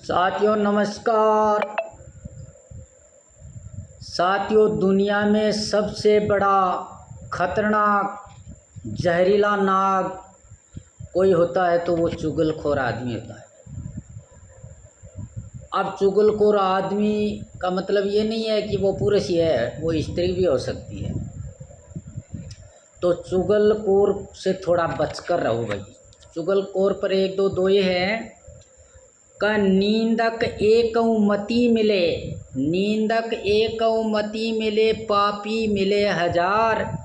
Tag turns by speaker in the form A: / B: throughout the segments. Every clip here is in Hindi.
A: साथियों नमस्कार। साथियों, दुनिया में सबसे बड़ा खतरनाक जहरीला नाग कोई होता है तो वो चुगलखोर आदमी होता है। अब चुगलखोर आदमी का मतलब ये नहीं है कि वो पुरुष ही है, वो स्त्री भी हो सकती है। तो चुगलखोर से थोड़ा बचकर रहो भाई। चुगलखोर पर एक दो दोये हैं का निंदक एकौ मति मिले, निंदक एकौ मति मिले, पापी मिले हजार,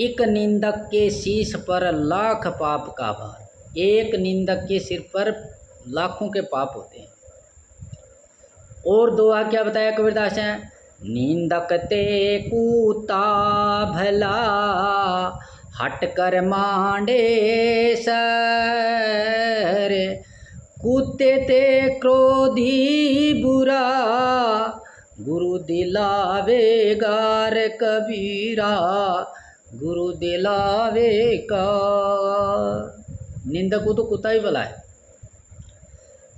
A: एक निंदक के शीश पर लाख पाप का भार। एक निंदक के सिर पर लाखों के पाप होते हैं। और दोहा क्या बताया कबीरदास ने? निंदक ते कूता भला, हट कर मांडे सर, कूते ते क्रोधी बुरा, गुरु दिलावे गार कबीरा, गुरु दिलावे का। निंदक को तो कुत्ता ही भला है।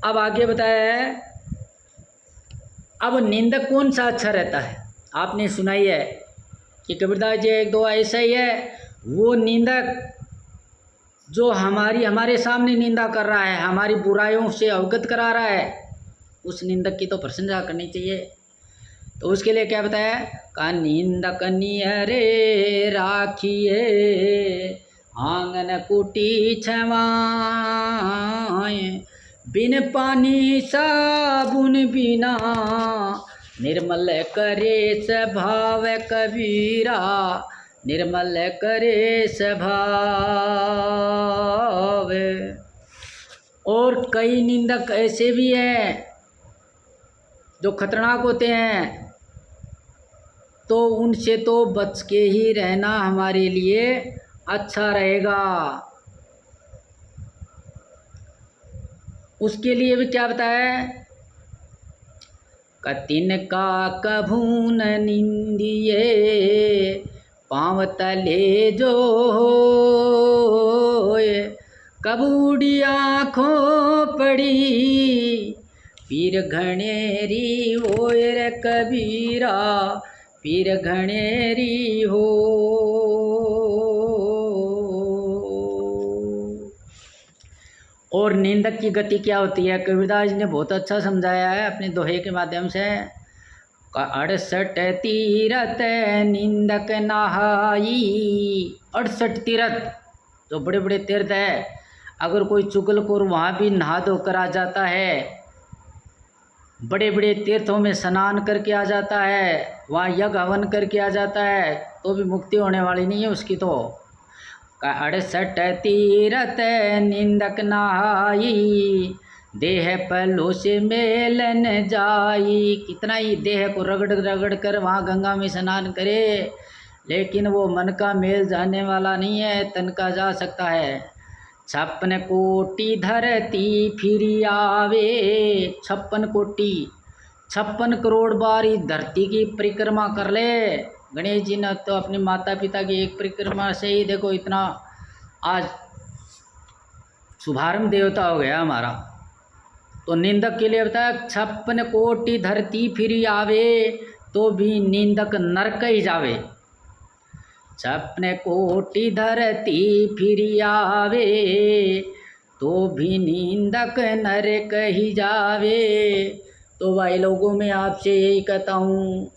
A: अब आगे बताया है, अब निंदक कौन सा अच्छा रहता है? आपने सुनाई है कि कबीरदास जी एक दो ऐसा ही है, वो निंदक जो हमारे सामने निंदा कर रहा है, हमारी बुराइयों से अवगत करा रहा है, उस निंदक की तो प्रशंसा करनी चाहिए। तो उसके लिए क्या बताया? का निंदक नियरे राखिए, आंगन कुटी छवाए, बिन पानी साबुन बिना, निर्मल करे स्वभाव कबीरा, निर्मल करे स्वभाव। और कई निंदक ऐसे भी हैं जो खतरनाक होते हैं, तो उनसे तो बच के ही रहना हमारे लिए अच्छा रहेगा। उसके लिए भी क्या बताया? कतिन का कभू न निंदिए, पाँव तले जो होए, कबूडी आँखों पड़ी, पीर घनेरी होए रे कबीरा, पीर घनेरी हो। और निंदक की गति क्या होती है? कबीरदास जी ने बहुत अच्छा समझाया है अपने दोहे के माध्यम से। 68 तीरथ निंदक नहाई, 68 तीर्थ जो बड़े बड़े तीर्थ है, अगर कोई चुगलखोर वहाँ भी नहा धोकर आ जाता है, बड़े बड़े तीर्थों में स्नान करके आ जाता है, वहाँ यज्ञ हवन करके आ जाता है, तो भी मुक्ति होने वाली नहीं है उसकी। तो 68 तीरथ निंदक नहाई, देह पलो से मेलन जाई। कितना ही देह को रगड़ रगड़ कर वहाँ गंगा में स्नान करे, लेकिन वो मन का मेल जाने वाला नहीं है, तन का जा सकता है। 56 कोटि धरती फिर आवे, 56 कोटि 56 करोड़ बार इस धरती की परिक्रमा कर ले। गणेश जी ने तो अपने माता पिता की एक परिक्रमा से ही देखो इतना आज शुभारंभ देवता हो गया हमारा। तो निंदक के लिए बताया 56 कोटि धरती फिर आवे, तो भी निंदक नरक ही जावे। 56 कोटि धरती फिर आवे, तो भी निंदक नरक ही जावे। तो भाई लोगों में आपसे यही कहता हूँ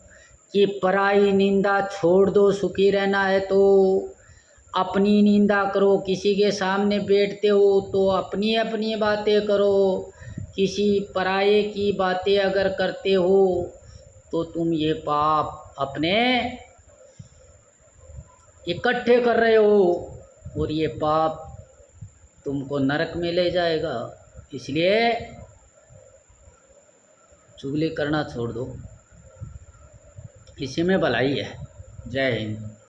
A: कि पराई निंदा छोड़ दो। सुखी रहना है तो अपनी निंदा करो। किसी के सामने बैठते हो तो अपनी अपनी बातें करो, किसी पराये की बातें अगर करते हो तो तुम ये पाप अपने इकट्ठे कर रहे हो, और ये पाप तुमको नरक में ले जाएगा। इसलिए चुगली करना छोड़ दो, इसी में भलाई है। जय हिंद।